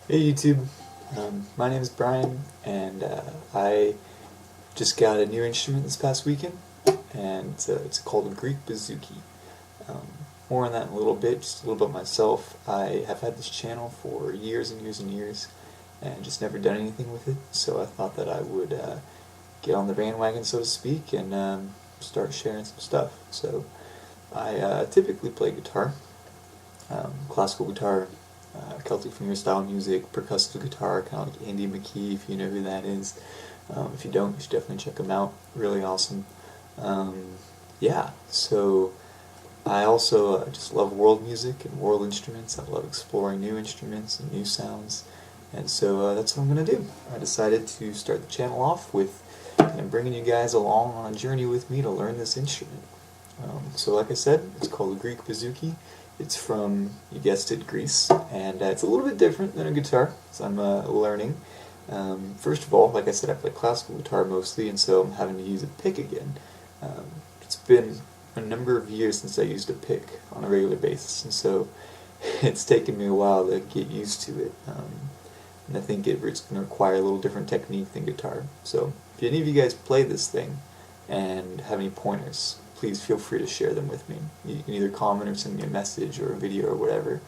Hey YouTube, my name is Brian, and I just got a new instrument this past weekend, and it's called a Greek Bouzouki. Um, More on that in a little bit, just a little bit myself. I have had this channel for years and years and years, and just never done anything with it, so I thought that I would get on the bandwagon, so to speak, and start sharing some stuff. So I typically play guitar, classical guitar, Celtic fingerstyle music, percussive guitar, kind of like Andy McKee, if you know who that is. If you don't, you should definitely check him out. Really awesome. Yeah, so I also just love world music and world instruments. I love exploring new instruments and new sounds. And so that's what I'm going to do. I decided to start the channel off with bringing you guys along on a journey with me to learn this instrument. So like I said, it's called the Greek Bouzouki. It's from, you guessed it, Greece, and it's a little bit different than a guitar, so I'm learning. First of all, like I said, I play classical guitar mostly, and so I'm having to use a pick again. It's been a number of years since I used a pick on a regular basis, and so it's taken me a while to get used to it. And I think it's going to require a little different technique than guitar. So if any of you guys play this thing and have any pointers, please feel free to share them with me. You can either comment or send me a message or a video or whatever.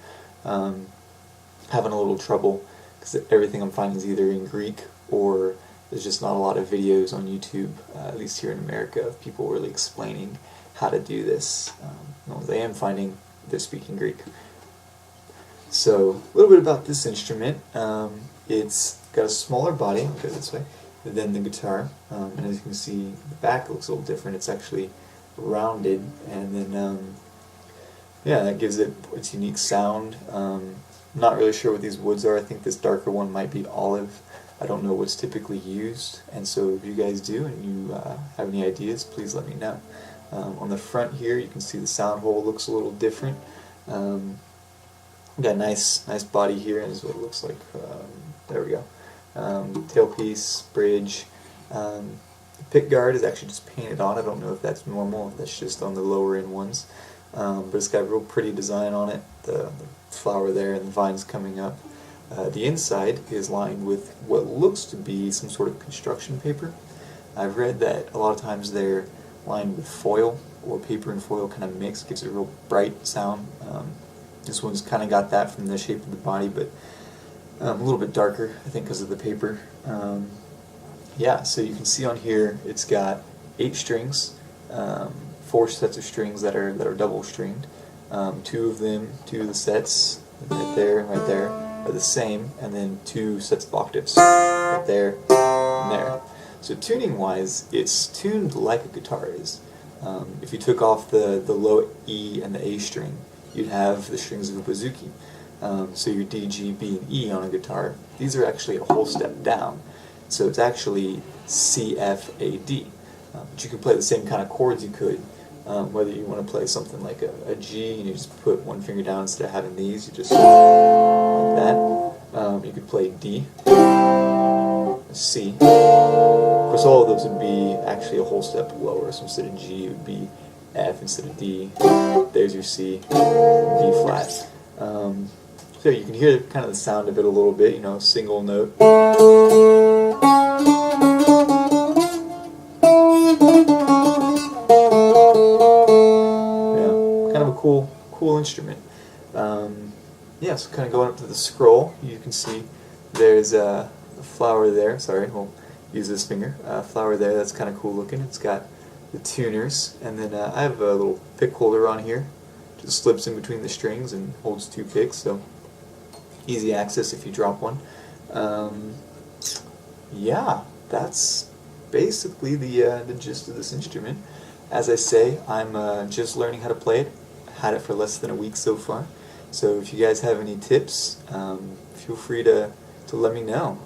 Having a little trouble because everything I'm finding is either in Greek or there's just not a lot of videos on YouTube, at least here in America, of people really explaining how to do this. The ones I am finding, they're speaking Greek. So, a little bit about this instrument. It's got a smaller body, I'll go this way, than the guitar. And as you can see, the back looks a little different. It's actually rounded, and then yeah, that gives it its unique sound. Not really sure what these woods are. I think this darker one might be olive. I don't know what's typically used, and so if you guys do and you have any ideas, please let me know. On the front here, you can see the sound hole looks a little different. Got a nice body here, and this is what it looks like. There we go. Tailpiece, bridge. The pick guard is actually just painted on. I don't know if that's normal, if that's just on the lower end ones. But it's got a real pretty design on it. The flower there and the vines coming up. The inside is lined with what looks to be some sort of construction paper. I've read that a lot of times they're lined with foil, or paper and foil kind of mixed, gives it a real bright sound. This one's kind of got that from the shape of the body, but a little bit darker, I think, because of the paper. Yeah, so you can see on here it's got 8 strings, 4 sets of strings that are double stringed. 2 of the sets, right there and right there, are the same, and then 2 sets of octaves, right there and there. So tuning wise, it's tuned like a guitar is. If you took off the low E and the A string, you'd have the strings of a bouzouki. So your D, G, B, and E on a guitar, these are actually a whole step down. So it's actually C, F, A, D. But you can play the same kind of chords you could, whether you want to play something like a G and you just put one finger down instead of having these, you just like that. You could play D, C. Of course, all of those would be actually a whole step lower. So instead of G, it would be F instead of D. There's your C, B flat. So you can hear kind of the sound of it a little bit, you know, single note. Yeah, kind of a cool instrument. Yeah, so kind of going up to the scroll, you can see there's a flower there. Sorry, we'll use this finger. Flower there, that's kind of cool looking. It's got the tuners, and then I have a little pick holder on here. Just slips in between the strings and holds 2 picks, so easy access if you drop one. Yeah, that's basically the gist of this instrument. As I say, I'm just learning how to play it. Had it for less than a week so far. So if you guys have any tips, feel free to let me know.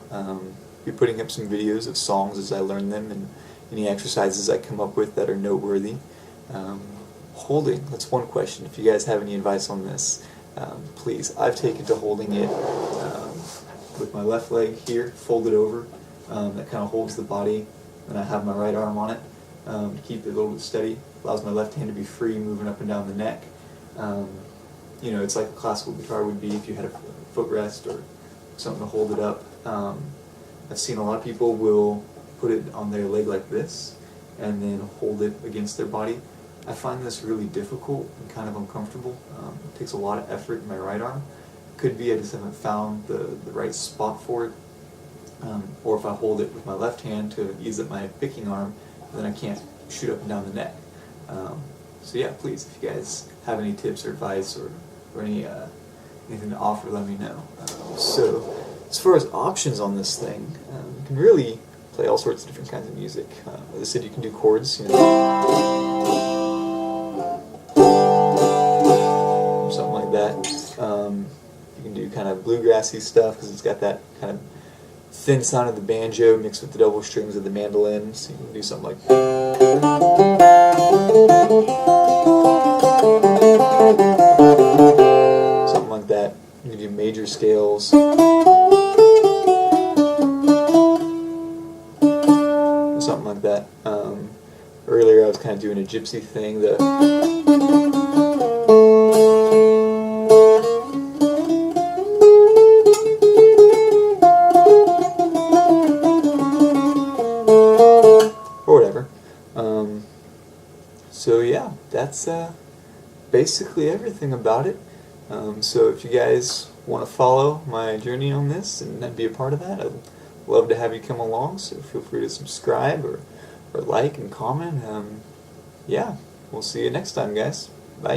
Be putting up some videos of songs as I learn them, and any exercises I come up with that are noteworthy. Holding, that's one question. If you guys have any advice on this, please. I've taken to holding it with my left leg here, folded over. That kind of holds the body, and I have my right arm on it to keep it a little bit steady. Allows my left hand to be free, moving up and down the neck. You know, it's like a classical guitar would be if you had a footrest or something to hold it up. I've seen a lot of people will put it on their leg like this and then hold it against their body. I find this really difficult and kind of uncomfortable. It takes a lot of effort in my right arm. Could be I just haven't found the right spot for it. Or if I hold it with my left hand to ease up my picking arm, then I can't shoot up and down the neck. So yeah, please, if you guys have any tips or advice or anything to offer, let me know. So as far as options on this thing, you can really play all sorts of different kinds of music. As I said, you can do chords, something like that. You can do kind of bluegrassy stuff because it's got that kind of thin sound of the banjo mixed with the double strings of the mandolin. So you can do something like that. You can do major scales. Something like that. Earlier I was kind of doing a gypsy thing. Or whatever. So yeah, that's basically everything about it. So if you guys want to follow my journey on this and be a part of that, I'd love to have you come along, so feel free to subscribe or like and comment. Yeah, we'll see you next time, guys. Bye.